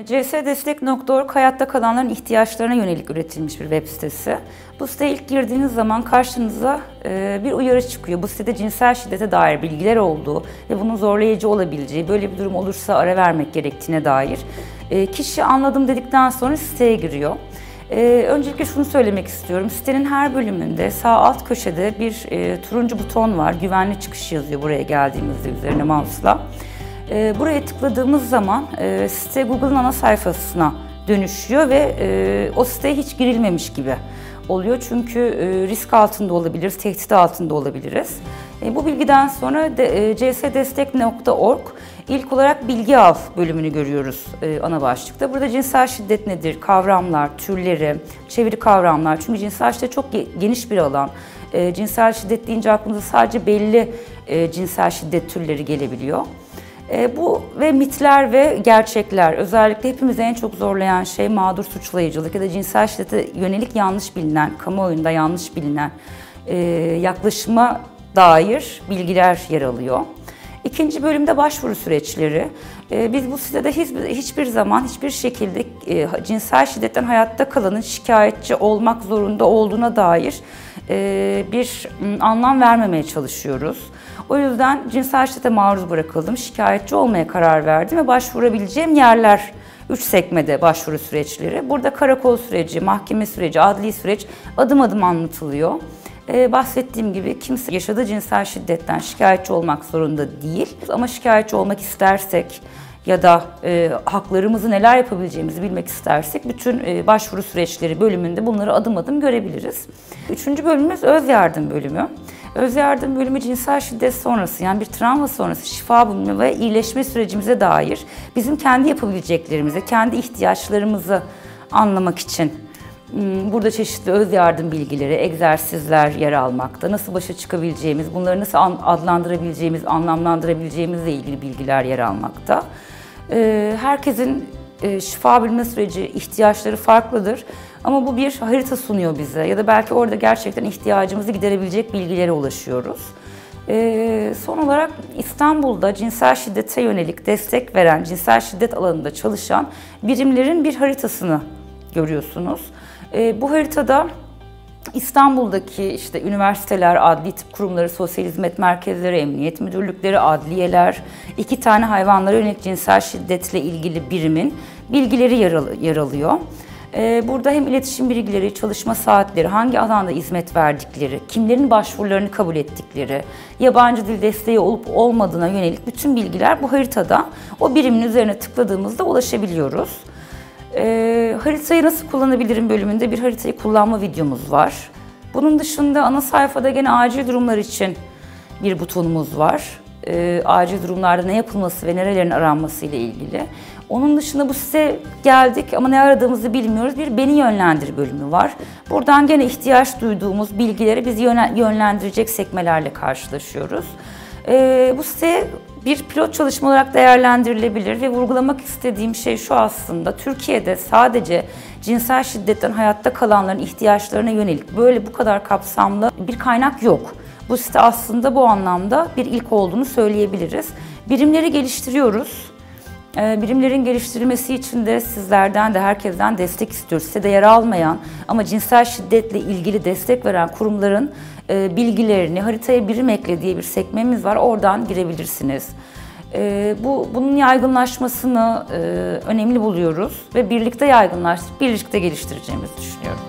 csdestek.org hayatta kalanların ihtiyaçlarına yönelik üretilmiş bir web sitesi. Bu siteye ilk girdiğiniz zaman karşınıza bir uyarı çıkıyor. Bu sitede cinsel şiddete dair bilgiler olduğu ve bunun zorlayıcı olabileceği, böyle bir durum olursa ara vermek gerektiğine dair. Kişi anladım dedikten sonra siteye giriyor. Öncelikle şunu söylemek istiyorum. Sitenin her bölümünde sağ alt köşede bir turuncu buton var. Güvenli çıkış yazıyor buraya geldiğimizde üzerine mouse'la. Buraya tıkladığımız zaman site Google'ın ana sayfasına dönüşüyor ve o siteye hiç girilmemiş gibi oluyor. Çünkü risk altında olabiliriz, tehdit altında olabiliriz. Bu bilgiden sonra csdestek.org ilk olarak bilgi al bölümünü görüyoruz ana başlıkta. Burada cinsel şiddet nedir, kavramlar, türleri, çeviri kavramlar. Çünkü cinsel şiddet çok geniş bir alan. Cinsel şiddet deyince aklımıza sadece belli cinsel şiddet türleri gelebiliyor. Bu ve mitler ve gerçekler, özellikle hepimizi en çok zorlayan şey mağdur suçlayıcılık ya da cinsel şiddete yönelik yanlış bilinen, kamuoyunda yanlış bilinen yaklaşıma dair bilgiler yer alıyor. İkinci bölümde başvuru süreçleri. Biz bu sitede hiçbir zaman, hiçbir şekilde cinsel şiddetten hayatta kalanın şikayetçi olmak zorunda olduğuna dair bir anlam vermemeye çalışıyoruz. O yüzden cinsel şiddete maruz bırakıldım, şikayetçi olmaya karar verdim ve başvurabileceğim yerler 3 sekmede başvuru süreçleri. Burada karakol süreci, mahkeme süreci, adli süreç adım adım anlatılıyor. Bahsettiğim gibi kimse yaşadığı cinsel şiddetten şikayetçi olmak zorunda değil. Ama şikayetçi olmak istersek ya da haklarımızı neler yapabileceğimizi bilmek istersek bütün başvuru süreçleri bölümünde bunları adım adım görebiliriz. Üçüncü bölümümüz öz yardım bölümü. Öz yardım bölümü cinsel şiddet sonrası, yani bir travma sonrası şifa bulma ve iyileşme sürecimize dair bizim kendi yapabileceklerimizi, kendi ihtiyaçlarımızı anlamak için burada çeşitli öz yardım bilgileri, egzersizler yer almakta. Nasıl başa çıkabileceğimiz, bunları nasıl adlandırabileceğimiz, anlamlandırabileceğimizle ilgili bilgiler yer almakta. Herkesin şifa bulma süreci, ihtiyaçları farklıdır. Ama bu bir harita sunuyor bize ya da belki orada gerçekten ihtiyacımızı giderebilecek bilgilere ulaşıyoruz. Son olarak İstanbul'da cinsel şiddete yönelik destek veren, cinsel şiddet alanında çalışan birimlerin bir haritasını görüyorsunuz. Bu haritada İstanbul'daki işte üniversiteler, adli tıp kurumları, sosyal hizmet merkezleri, emniyet müdürlükleri, adliyeler, 2 tane hayvanlara yönelik cinsel şiddetle ilgili birimin bilgileri yer alıyor. Burada hem iletişim bilgileri, çalışma saatleri, hangi alanda hizmet verdikleri, kimlerin başvurularını kabul ettikleri, yabancı dil desteği olup olmadığına yönelik bütün bilgiler bu haritada. O birimin üzerine tıkladığımızda ulaşabiliyoruz. Haritayı nasıl kullanabilirim bölümünde bir haritayı kullanma videomuz var. Bunun dışında ana sayfada gene acil durumlar için bir butonumuz var. Acil durumlarda ne yapılması ve nerelerin aranması ile ilgili. Onun dışında bu siteye geldik ama ne aradığımızı bilmiyoruz. Bir beni yönlendir bölümü var. Buradan gene ihtiyaç duyduğumuz bilgileri bizi yönlendirecek sekmelerle karşılaşıyoruz. Bu site bir pilot çalışma olarak değerlendirilebilir ve vurgulamak istediğim şey şu aslında. Türkiye'de sadece cinsel şiddetten hayatta kalanların ihtiyaçlarına yönelik böyle bu kadar kapsamlı bir kaynak yok. Bu site aslında bu anlamda bir ilk olduğunu söyleyebiliriz. Birimleri geliştiriyoruz. Birimlerin geliştirilmesi için de sizlerden de herkesten destek istiyoruz. Sitede yer almayan ama cinsel şiddetle ilgili destek veren kurumların bilgilerini haritaya birim ekle diye bir sekmemiz var. Oradan girebilirsiniz. Bunun yaygınlaşmasını önemli buluyoruz ve birlikte yaygınlaştırıp birlikte geliştireceğimizi düşünüyorum.